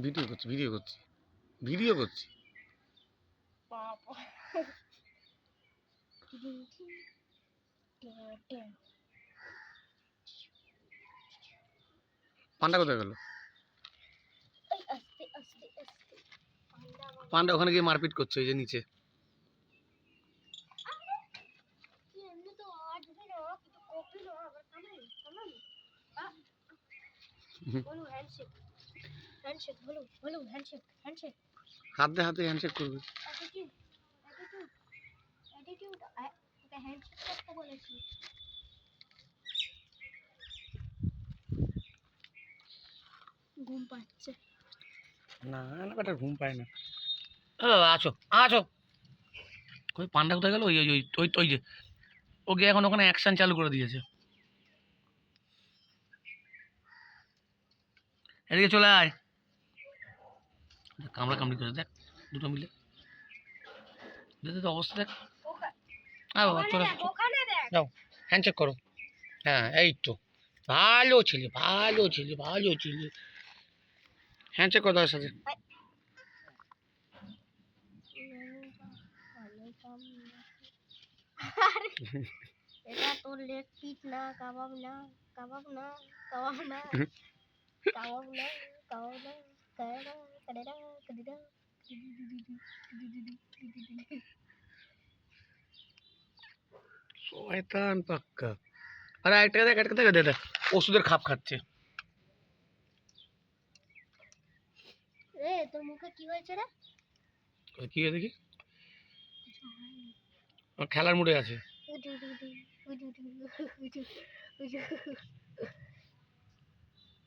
Video করছি video করছি video করছি। বাবা পান্ডা কোথায় গেল? আস্তে আস্তে আস্তে পান্ডা ওখানে গিয়ে মারপিট করছে ওই যে নিচে। এমনি তো আসবে না কিন্তু কপি না আবার কামাই কামাই বলো হ্যান্ডশেক হ্যান্ডশেক বলো বলো হ্যান্ডশেক হ্যান্ডশেক হাতে হাতে হ্যান্ডশেক করবে। অ্যাটিটিউড অ্যাটিটিউড অ্যাটিটিউড ওকে হ্যান্ডশেক করতে বলেছি। ঘুম পাচ্ছে না না বেটা ঘুম পায় না। আছো আছো। ওই পান্ডা কোথায় গেল? ওই ওই ওই ওই ওই যে ও গিয়ে এখন ওখানে অ্যাকশন চালু করে দিয়েছে। এদিকে চলে আয়। কামড়া কামড়ি করে দেখ দুটো মিলে। দেখ তো অবস্থা দেখ। হ্যাঁ বাবা চলে ওখানে দেখ যাও হ্যান্ডশেক করো। হ্যাঁ এই তো ভালো ছেলে ভালো ছেলে ভালো ছেলে। হ্যান্ডশেক করো তার সাথে। এটা তোর লেগ পিস না কাবাব না কাবাব না কাবাব না কাবাব না কাবাব না কায়দা কায়দা কায়দা শয়তান পাক্কা। আরে একটা দেখ দে ওষুধের খাপ খাচ্ছে। এ তোর মুখে কি হয়েছে রে? কি দেখি খেলার মুডে আছে। উঠু উঠু উঠু উঠু উঠু উঠু উঠু